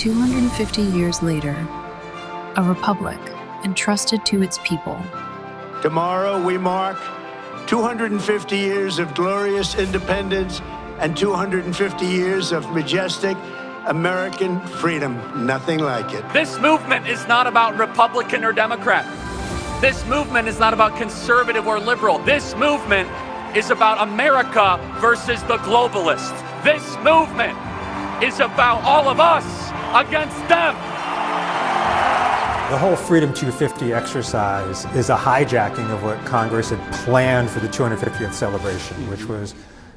250 years later, a republic entrusted to its people. Tomorrow we mark 250 years of glorious independence and 250 years of majestic American freedom. Nothing like it. This movement is not about Republican or Democrat. This movement is not about conservative or liberal. This movement is about America versus the globalists. This movement is about all of us against them. The whole Freedom 250 exercise is a hijacking of what Congress had planned for the 250th celebration, which was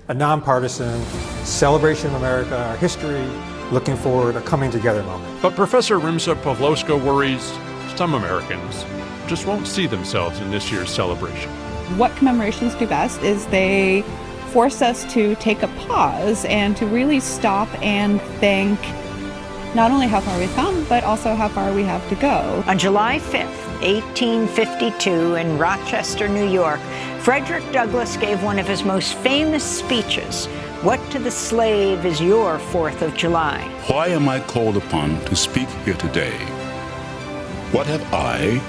a nonpartisan celebration of America, our history, looking forward, a coming together moment. But Professor Rimsa-Pawlowska worries some Americans just won't see themselves in this year's celebration. What commemorations do best is they force us to take a pause and to really stop and think not only how far we've come, but also how far we have to go. On July 5th, 1852, in Rochester, New York, Frederick Douglass gave one of his most famous speeches. What to the slave is your 4th of July? Why am I called upon to speak here today? What have I,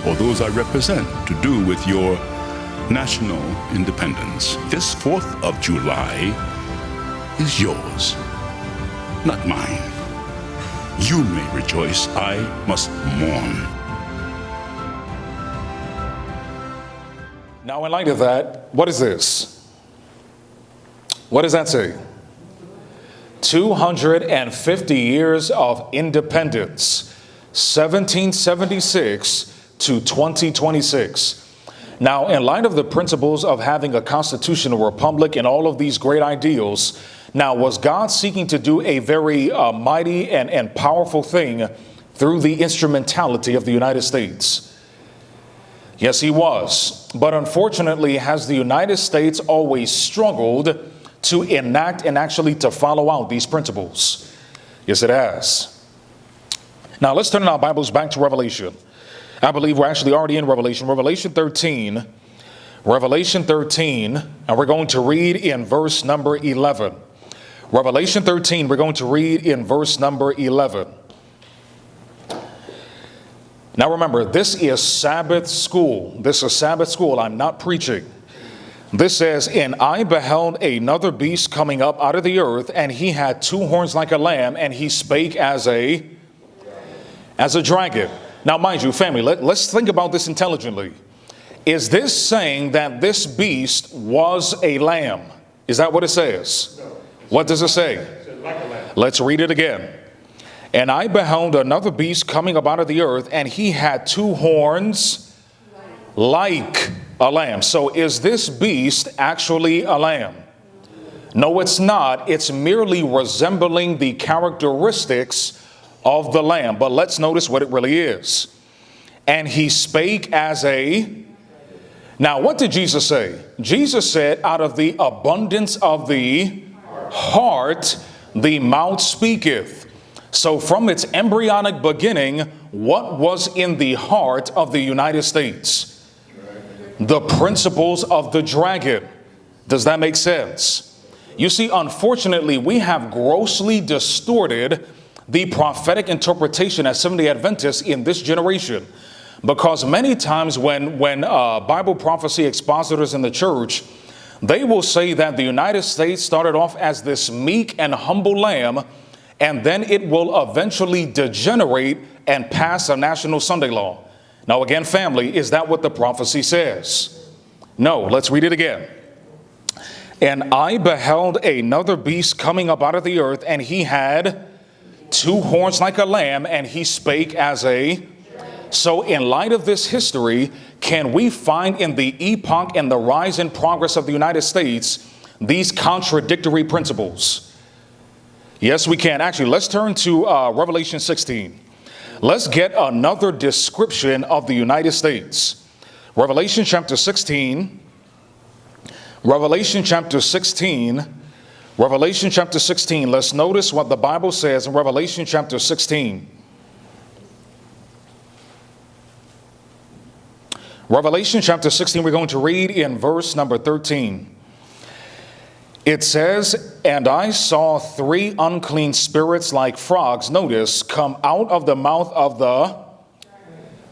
or those I represent, to do with your national independence? This 4th of July is yours, not mine. You may rejoice, I must mourn. Now, in light of that, what is this? What does that say? 250 years of independence, 1776 to 2026. Now, in light of the principles of having a constitutional republic and all of these great ideals, now, was God seeking to do a very mighty and powerful thing through the instrumentality of the United States? Yes, he was. But unfortunately, has the United States always struggled to enact and actually to follow out these principles? Yes, it has. Now, let's turn our Bibles back to Revelation. I believe we're actually already in Revelation. Revelation 13, and we're going to read in verse number 11. Revelation 13, we're going to read in verse number 11. Now remember, this is Sabbath school. This is Sabbath school. I'm not preaching. This says, and I beheld another beast coming up out of the earth, and he had 2 horns like a lamb, and he spake as a dragon. Now, mind you, family, let's think about this intelligently. Is this saying that this beast was a lamb? Is that what it says? No. What does it say? Let's read it again. And I beheld another beast coming up out of the earth, and he had 2 horns like a lamb. So is this beast actually a lamb? No, it's not. It's merely resembling the characteristics of the lamb. But let's notice what it really is. And he spake as a... Now, what did Jesus say? Jesus said, out of the abundance of the heart, the mouth speaketh. So from its embryonic beginning, what was in the heart of the United States? The principles of the dragon. Does that make sense? You see, unfortunately, we have grossly distorted the prophetic interpretation as Seventh-day Adventists in this generation. Because many times when Bible prophecy expositors in the church, they will say that the United States started off as this meek and humble lamb, and then it will eventually degenerate and pass a national Sunday law. Now again, family, is that what the prophecy says? No, let's read it again. And I beheld another beast coming up out of the earth, and he had 2 horns like a lamb, and he spake as a... So in light of this history, can we find in the epoch and the rise and progress of the United States these contradictory principles? Yes, we can. Actually, let's turn to Revelation 16. Let's get another description of the United States. Revelation chapter 16. Revelation chapter 16. Revelation chapter 16. Let's notice what the Bible says in Revelation chapter 16. Revelation chapter 16, we're going to read in verse number 13. It says, and I saw 3 unclean spirits like frogs, notice, come out of the mouth of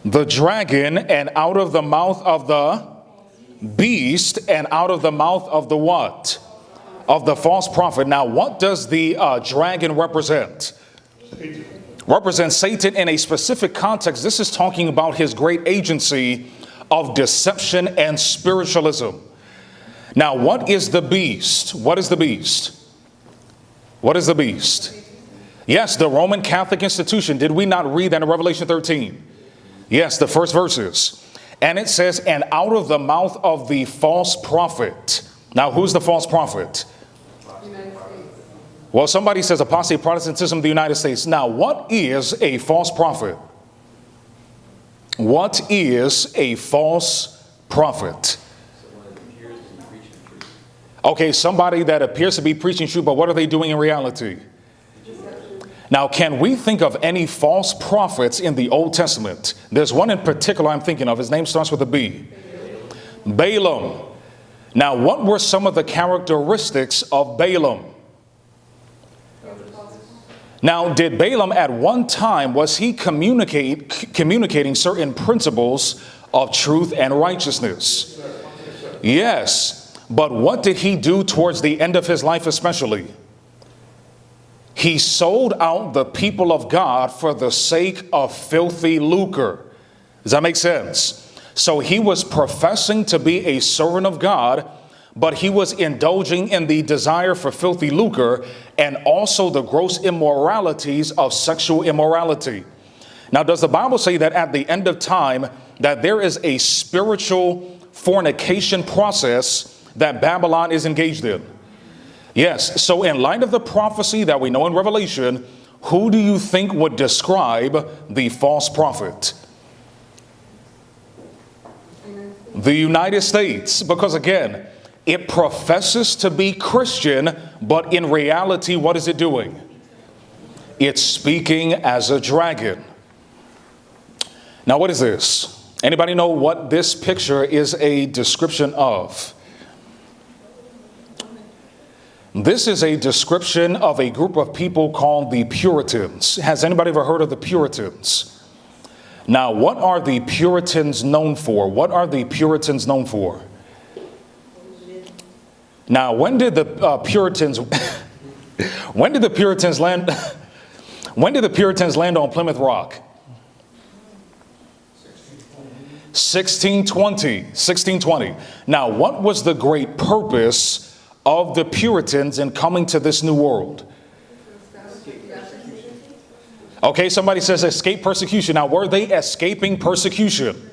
the dragon, and out of the mouth of the beast, and out of the mouth of the what? Of the false prophet. Now, what does the dragon represent? Represents Satan in a specific context. This is talking about his great agency of deception and spiritualism. Now, what is the beast? What is the beast? What is the beast? Yes, the Roman Catholic institution. Did we not read that in Revelation 13? Yes, the first verses. And it says, and out of the mouth of the false prophet. Now, who's the false prophet? Well, somebody says apostate Protestantism of the United States. Now, what is a false prophet? What is a false prophet? Okay, somebody that appears to be preaching truth, but what are they doing in reality? Now, can we think of any false prophets in the Old Testament? There's one in particular I'm thinking of. His name starts with a B. Balaam. Now, what were some of the characteristics of Balaam? Now, did Balaam at one time, was he communicating certain principles of truth and righteousness? Yes. But what did he do towards the end of his life especially? He sold out the people of God for the sake of filthy lucre. Does that make sense? So he was professing to be a servant of God, but he was indulging in the desire for filthy lucre and also the gross immoralities of sexual immorality. Now, does the Bible say that at the end of time that there is a spiritual fornication process that Babylon is engaged in? Yes. So in light of the prophecy that we know in Revelation, who do you think would describe the false prophet? The United States. Because again, it professes to be Christian, but in reality, what is it doing? It's speaking as a dragon. Now, what is this? Anybody know what this picture is a description of? This is a description of a group of people called the Puritans. Has anybody ever heard of the Puritans? Now, what are the Puritans known for? What are the Puritans known for? Now, when did the Puritans when did the Puritans land when did the Puritans land on Plymouth Rock? 1620. Now, what was the great purpose of the Puritans in coming to this new world? Okay, somebody says escape persecution. Now, were they escaping persecution?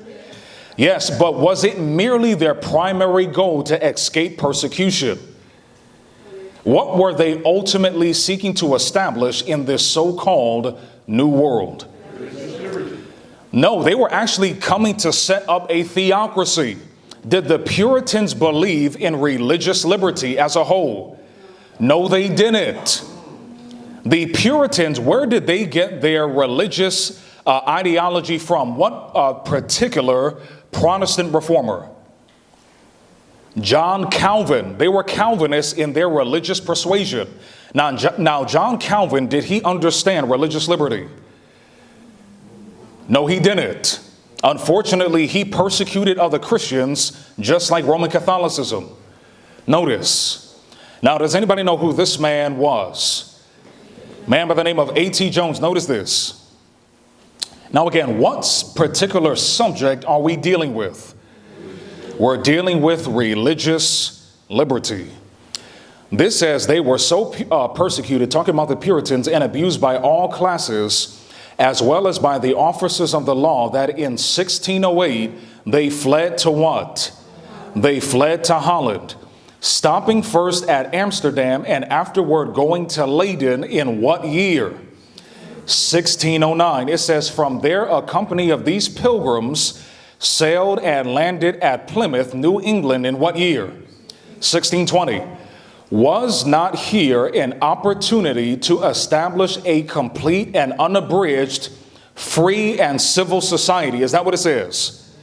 Yes, but was it merely their primary goal to escape persecution? What were they ultimately seeking to establish in this so-called new world? No, they were actually coming to set up a theocracy. Did the Puritans believe in religious liberty as a whole? No, they didn't. The Puritans, where did they get their religious ideology from? What particular Protestant reformer? John Calvin. They were Calvinists in their religious persuasion. Now, John Calvin, did he understand religious liberty? No, he didn't. Unfortunately, he persecuted other Christians just like Roman Catholicism. Notice. Now, does anybody know who this man was? Man by the name of A.T. Jones. Notice this. Now, again, what particular subject are we dealing with? We're dealing with religious liberty. This says they were so persecuted, talking about the Puritans, and abused by all classes, as well as by the officers of the law, that in 1608, they fled to what? They fled to Holland, stopping first at Amsterdam and afterward going to Leyden in what year? 1609. It says, from there, a company of these pilgrims sailed and landed at Plymouth, New England in what year? 1620. Was not here an opportunity to establish a complete and unabridged free and civil society? Is that what it says?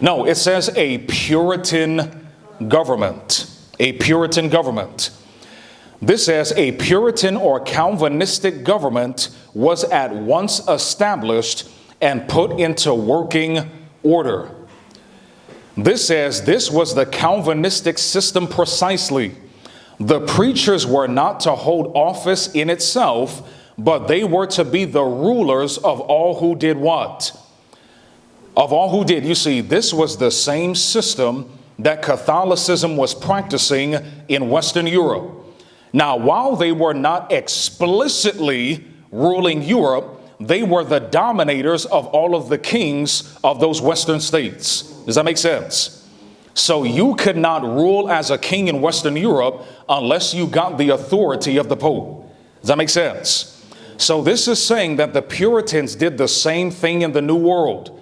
No, it says a Puritan government. A Puritan government. This says a Puritan or Calvinistic government was at once established and put into working order. This says this was the Calvinistic system precisely. The preachers were not to hold office in itself, but they were to be the rulers of all who did what? Of all who did. You see, this was the same system that Catholicism was practicing in Western Europe. Now, while they were not explicitly ruling Europe, they were the dominators of all of the kings of those Western states. Does that make sense? So you could not rule as a king in Western Europe unless you got the authority of the Pope. Does that make sense? So this is saying that the Puritans did the same thing in the New World.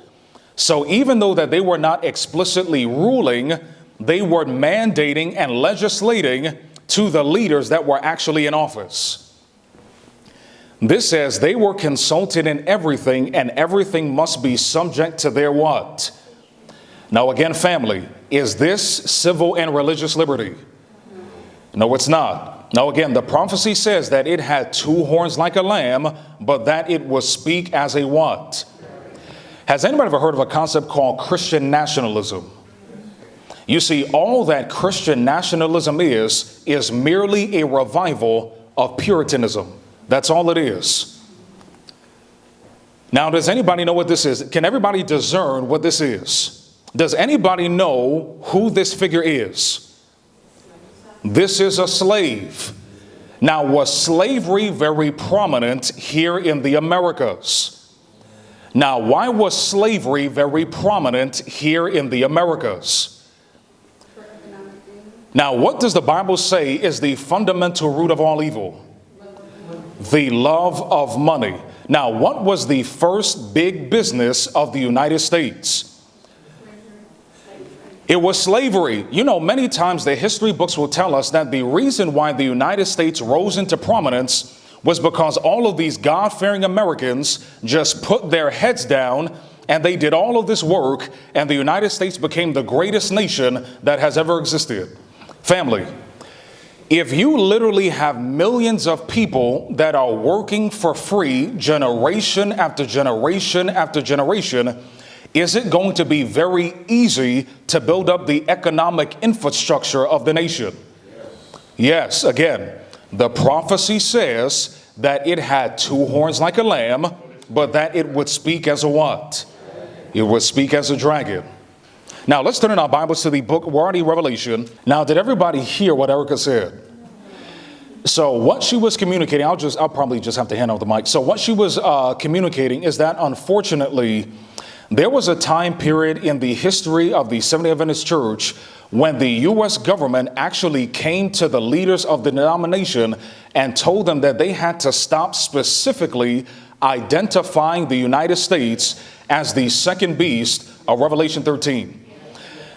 So even though that they were not explicitly ruling, they were mandating and legislating to the leaders that were actually in office. This says they were consulted in everything, and everything must be subject to their what? Now again, family, is this civil and religious liberty? No, it's not. Now again, the prophecy says that it had two horns like a lamb, but that it would speak as a what? Has anybody ever heard of a concept called Christian nationalism? You see, all that Christian nationalism is merely a revival of Puritanism. That's all it is. Now, does anybody know what this is? Can everybody discern what this is? Does anybody know who this figure is? This is a slave. Now, was slavery very prominent here in the Americas? Now, why was slavery very prominent here in the Americas? Now, what does the Bible say is the fundamental root of all evil? The love of money. Now, what was the first big business of the United States? It was slavery. You know, many times the history books will tell us that the reason why the United States rose into prominence was because all of these God-fearing Americans just put their heads down and they did all of this work, and the United States became the greatest nation that has ever existed. Family, if you literally have millions of people that are working for free generation after generation after generation, is it going to be very easy to build up the economic infrastructure of the nation? Yes, again, the prophecy says that it had two horns like a lamb, but that it would speak as a what? It would speak as a dragon. Now, let's turn in our Bibles to the book, we're already Revelation. Now, did everybody hear what Erica said? So what she was communicating, I'll probably just have to hand out the mic. So what she was communicating is that, unfortunately, there was a time period in the history of the Seventh-day Adventist Church when the U.S. government actually came to the leaders of the denomination and told them that they had to stop specifically identifying the United States as the second beast of Revelation 13.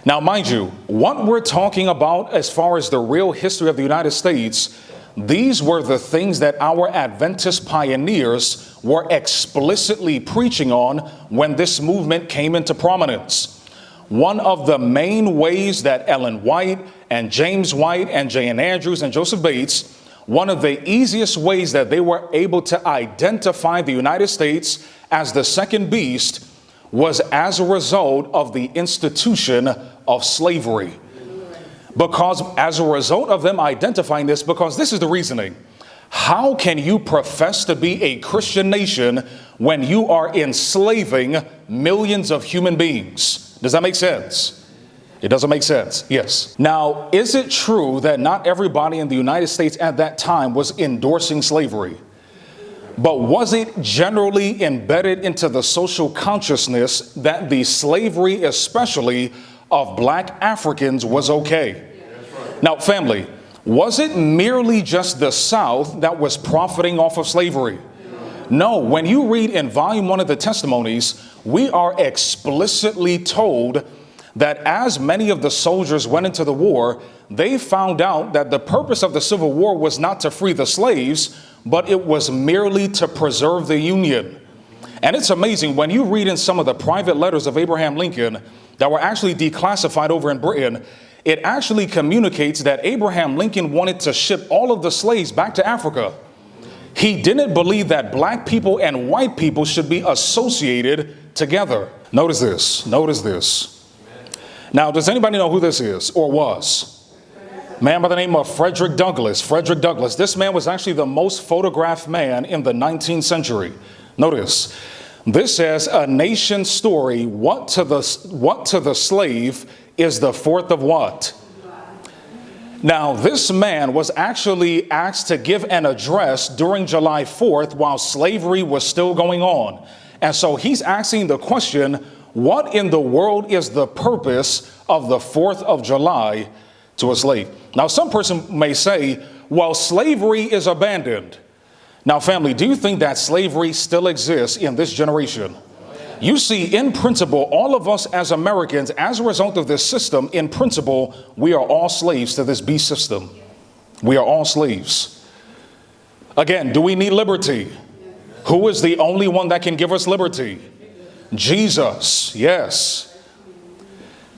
Now, mind you, what we're talking about as far as the real history of the United States, these were the things that our Adventist pioneers were explicitly preaching on when this movement came into prominence. One of the main ways that Ellen White and James White and J.N. Andrews and Joseph Bates, one of the easiest ways that they were able to identify the United States as the second beast was as a result of the institution of slavery. Because as a result of them identifying this, because this is the reasoning. How can you profess to be a Christian nation when you are enslaving millions of human beings? Does that make sense? It doesn't make sense. Yes. Now, is it true that not everybody in the United States at that time was endorsing slavery? But was it generally embedded into the social consciousness that the slavery, especially of black Africans, was okay? Now, family, was it merely just the South that was profiting off of slavery? No, when you read in volume 1 of the testimonies, we are explicitly told that as many of the soldiers went into the war, they found out that the purpose of the Civil War was not to free the slaves, but it was merely to preserve the Union. And it's amazing when you read in some of the private letters of Abraham Lincoln that were actually declassified over in Britain, it actually communicates that Abraham Lincoln wanted to ship all of the slaves back to Africa. He didn't believe that black people and white people should be associated together. Notice this. Notice this. Now, does anybody know who this is or was? A man by the name of Frederick Douglass. Frederick Douglass. This man was actually the most photographed man in the 19th century. Notice, this says a nation's story. What to the slave is the fourth of what? Now, this man was actually asked to give an address during July 4th while slavery was still going on. And so he's asking the question, what in the world is the purpose of the 4th of July to a slave? Now, some person may say, well, slavery is abandoned. Now, family, do you think that slavery still exists in this generation? You see, in principle, all of us as Americans, as a result of this system, in principle, we are all slaves to this beast system. We are all slaves. Again, do we need liberty? Who is the only one that can give us liberty? Jesus, yes.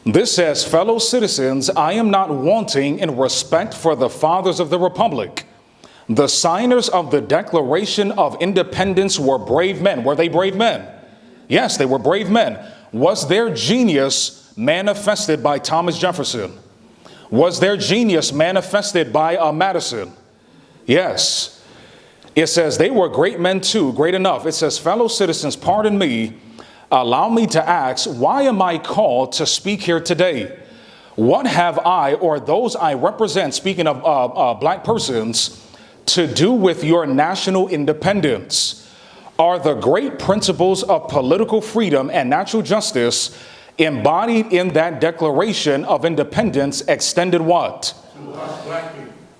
This says, fellow citizens, I am not wanting in respect for the fathers of the Republic. The signers of the Declaration of Independence were brave men. Were they brave men? Yes, they were brave men. Was their genius manifested by Thomas Jefferson? Was their genius manifested by Madison? Yes. It says they were great men too, great enough. It says, fellow citizens, pardon me, allow me to ask, why am I called to speak here today? What have I or those I represent, speaking of black persons, to do with your national independence? Are the great principles of political freedom and natural justice embodied in that Declaration of Independence extended what?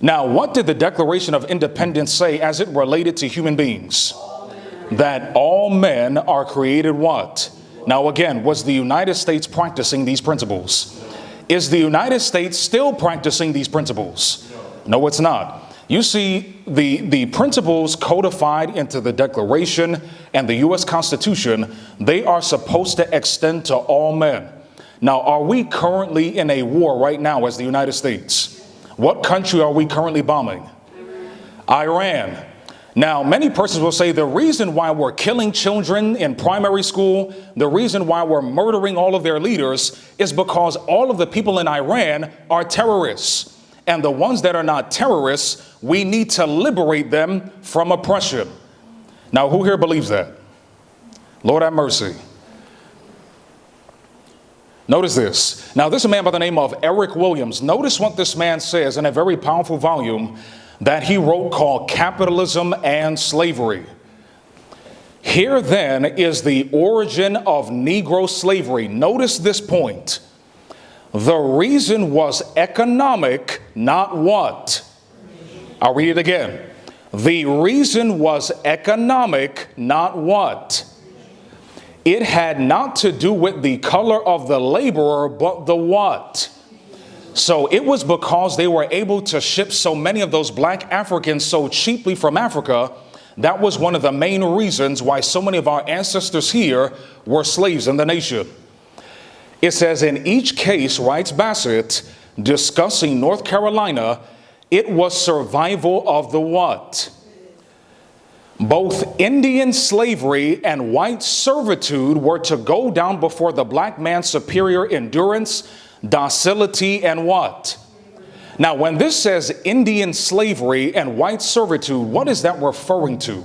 Now, what did the Declaration of Independence say as it related to human beings? That all men are created what? Now, again, was the United States practicing these principles? Is the United States still practicing these principles? No, it's not. You see, the principles codified into the Declaration and the U.S. Constitution, they are supposed to extend to all men. Now, are we currently in a war right now as the United States? What country are we currently bombing? Iran. Now, many persons will say the reason why we're killing children in primary school, the reason why we're murdering all of their leaders is because all of the people in Iran are terrorists. And the ones that are not terrorists, we need to liberate them from oppression. Now, who here believes that? Lord have mercy. Notice this. Now, this is a man by the name of Eric Williams. Notice what this man says in a very powerful volume that he wrote called Capitalism and Slavery. Here then is the origin of Negro slavery. Notice this point. The reason was economic, not what? I'll read it again. The reason was economic, not what? It had not to do with the color of the laborer, but the what? So it was because they were able to ship so many of those black Africans so cheaply from Africa. That was one of the main reasons why so many of our ancestors here were slaves in the nation. It says, in each case, writes Bassett, discussing North Carolina, it was survival of the what? Both Indian slavery and white servitude were to go down before the black man's superior endurance, docility, and what? Now, when this says Indian slavery and white servitude, what is that referring to?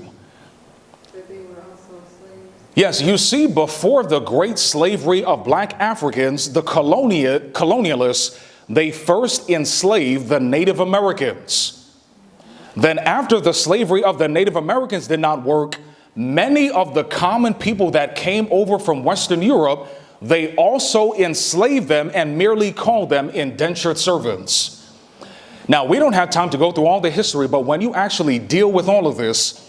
Yes, you see, before the great slavery of black Africans, the colonialists, they first enslaved the Native Americans. Then after the slavery of the Native Americans did not work, many of the common people that came over from Western Europe, they also enslaved them and merely called them indentured servants. Now, we don't have time to go through all the history, but when you actually deal with all of this,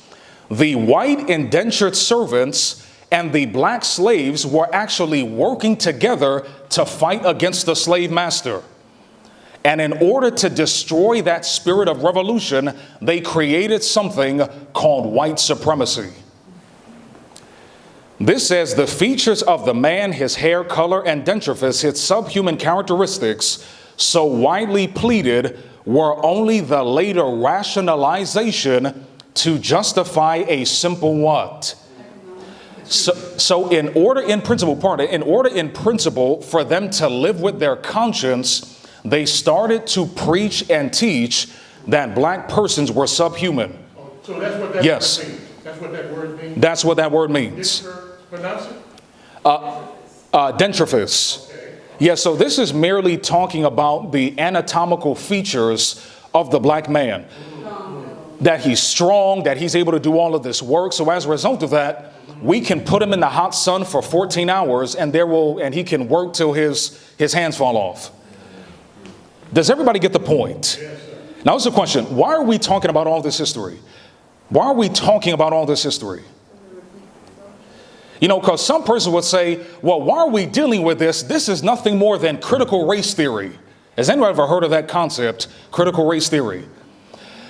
the white indentured servants and the black slaves were actually working together to fight against the slave master. And in order to destroy that spirit of revolution, they created something called white supremacy. This says the features of the man, his hair color and dentifrice, his subhuman characteristics, so widely pleaded were only the later rationalization to justify a simple what? So in order in principle for them to live with their conscience, they started to preach and teach that black persons were subhuman. So that's what that Yes. word means. That's what that word means. That's what that word means. Pronounce it? Dentrophus. Yeah, so this is merely talking about the anatomical features of the black man. That he's strong, that he's able to do all of this work. So as a result of that, we can put him in the hot sun for 14 hours and he can work till his hands fall off. Does everybody get the point? Yes, sir. Now, it's a question. Why are we talking about all this history? Why are we talking about all this history? You know, because some person would say, well, why are we dealing with this? This is nothing more than critical race theory. Has anyone ever heard of that concept, critical race theory?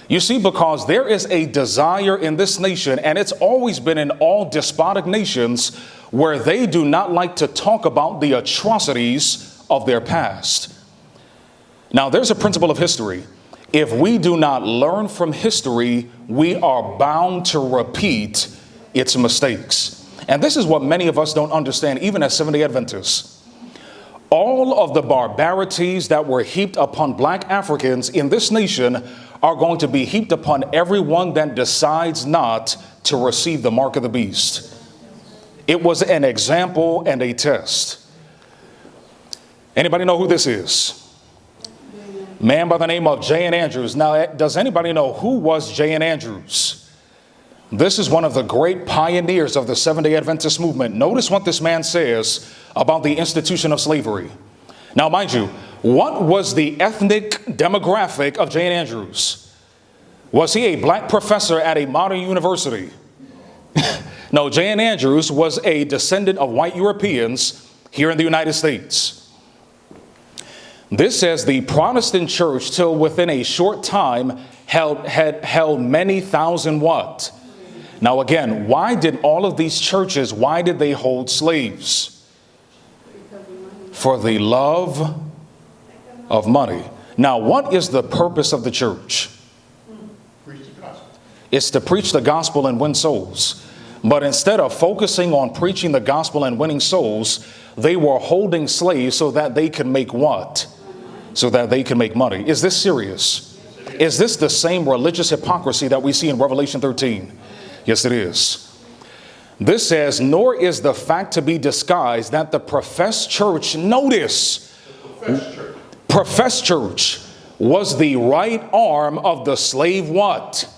You see, because there is a desire in this nation, and it's always been in all despotic nations, where they do not like to talk about the atrocities of their past. Now, there's a principle of history. If we do not learn from history, we are bound to repeat its mistakes. And this is what many of us don't understand, even as Seventh-day Adventists. All of the barbarities that were heaped upon black Africans in this nation are going to be heaped upon everyone that decides not to receive the mark of the beast. It was an example and a test. Anybody know who this is? Man by the name of J.N. Andrews. Now, does anybody know who was J.N. Andrews? This is one of the great pioneers of the Seventh-day Adventist movement. Notice what this man says about the institution of slavery. Now, mind you, what was the ethnic demographic of J.N. Andrews? Was he a black professor at a modern university? No, J.N. Andrews was a descendant of white Europeans here in the United States. This says the Protestant church, till within a short time, had held many thousand what? Now again, why did all of these churches, why did they hold slaves? For the love of money. Now, what is the purpose of the church? Preach the gospel. It's to preach the gospel and win souls. But instead of focusing on preaching the gospel and winning souls, they were holding slaves so that they could make what? So that they can make money. Is this serious? Is this the same religious hypocrisy that we see in Revelation 13? Yes, it is. This says, nor is the fact to be disguised that the professed church, notice, professed church was the right arm of the slave what?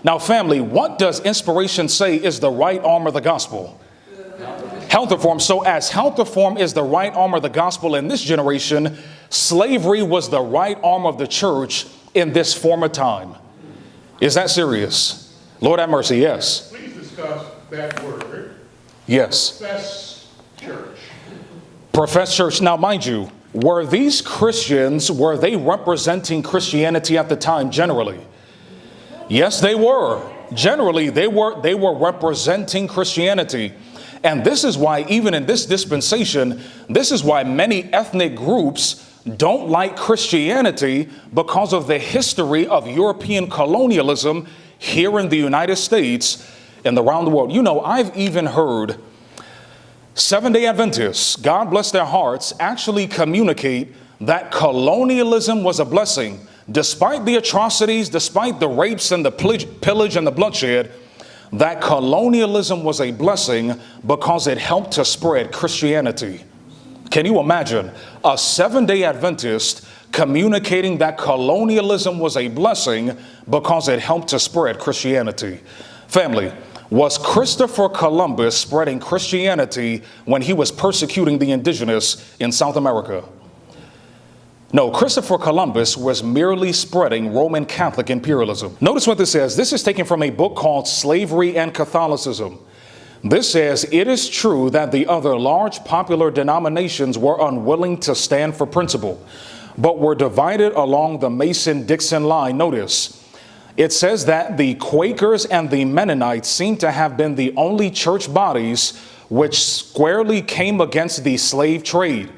Now, family, what does inspiration say is the right arm of the gospel? Health reform. So as health reform is the right arm of the gospel in this generation, slavery was the right arm of the church in this former time. Is that serious? Lord have mercy, yes. Please discuss that word. Yes. Professed church. Professed church. Now, mind you, were these Christians, were they representing Christianity at the time generally? Yes, they were. Generally, they were representing Christianity. And this is why, even in this dispensation, this is why many ethnic groups don't like Christianity, because of the history of European colonialism here in the United States and around the world. You know, I've even heard Seventh-day Adventists, God bless their hearts, actually communicate that colonialism was a blessing. Despite the atrocities, despite the rapes and the pillage and the bloodshed, that colonialism was a blessing because it helped to spread Christianity. Can you imagine a Seventh-day Adventist communicating that colonialism was a blessing because it helped to spread Christianity? Family, was Christopher Columbus spreading Christianity when he was persecuting the indigenous in South America? No, Christopher Columbus was merely spreading Roman Catholic imperialism. Notice what this says. This is taken from a book called Slavery and Catholicism. This says, it is true that the other large popular denominations were unwilling to stand for principle, but were divided along the Mason-Dixon line. Notice, it says that the Quakers and the Mennonites seem to have been the only church bodies which squarely came against the slave trade.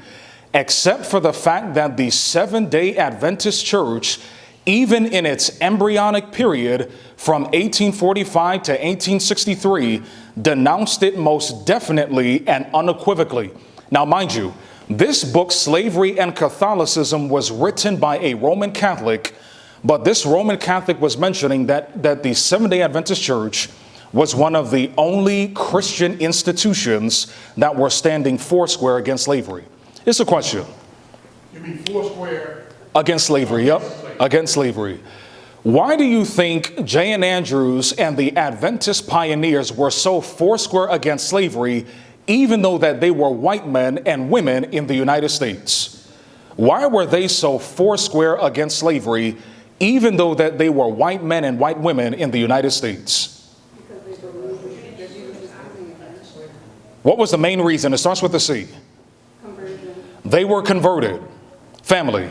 except for the fact that the Seventh-day Adventist Church, even in its embryonic period from 1845 to 1863, denounced it most definitely and unequivocally. Now, mind you, this book, Slavery and Catholicism, was written by a Roman Catholic, but this Roman Catholic was mentioning that the Seventh-day Adventist Church was one of the only Christian institutions that were standing foursquare against slavery. It's a question. You mean foursquare? Against slavery, yep, against slavery. Why do you think J.N. Andrews and the Adventist pioneers were so foursquare against slavery, even though that they were white men and women in the United States? Why were they so foursquare against slavery, even though that they were white men and white women in the United States? What was the main reason? It starts with a C. Conversion. They were converted. Family,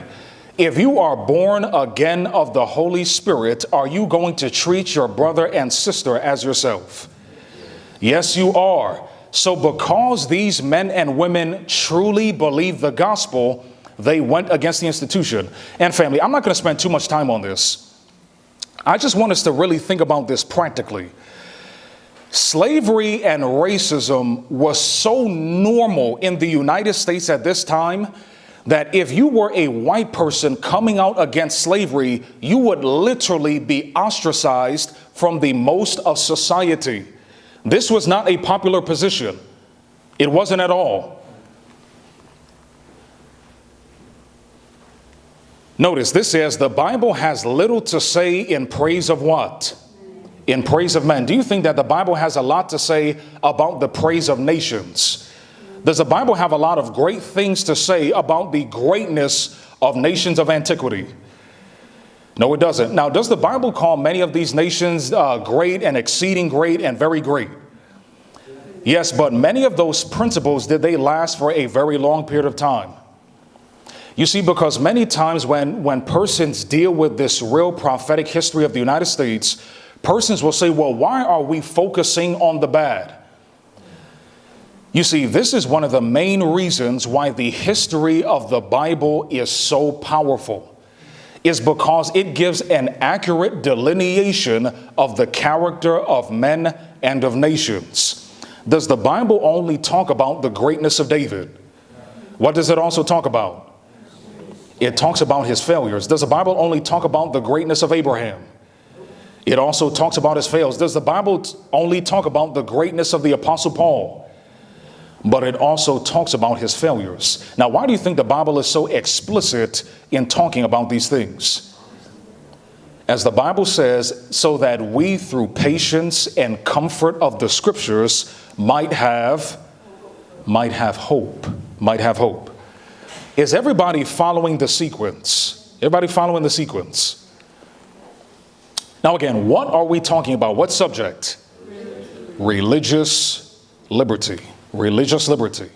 if you are born again of the Holy Spirit, are you going to treat your brother and sister as yourself? Yes, you are. So because these men and women truly believe the gospel, they went against the institution. And family, I'm not going to spend too much time on this. I just want us to really think about this practically. Slavery and racism was so normal in the United States at this time that if you were a white person coming out against slavery, you would literally be ostracized from the most of society. This was not a popular position. It wasn't at all. Notice this says the Bible has little to say in praise of what? In praise of men. Do you think that the Bible has a lot to say about the praise of nations? Does the Bible have a lot of great things to say about the greatness of nations of antiquity? No, it doesn't. Now, does the Bible call many of these nations great and exceeding great and very great? Yes, but many of those principles, did they last for a very long period of time? You see, because many times when persons deal with this real prophetic history of the United States, persons will say, well, why are we focusing on the bad? You see, this is one of the main reasons why the history of the Bible is so powerful, is because it gives an accurate delineation of the character of men and of nations. Does the Bible only talk about the greatness of David? What does it also talk about? It talks about his failures. Does the Bible only talk about the greatness of Abraham? It also talks about his fails. Does the Bible only talk about the greatness of the Apostle Paul? But it also talks about his failures. Now, why do you think the Bible is so explicit in talking about these things? As the Bible says, so that we through patience and comfort of the scriptures might have hope. Is everybody following the sequence? Everybody following the sequence? Now again, what are we talking about? What subject? Religious liberty. Religious liberty.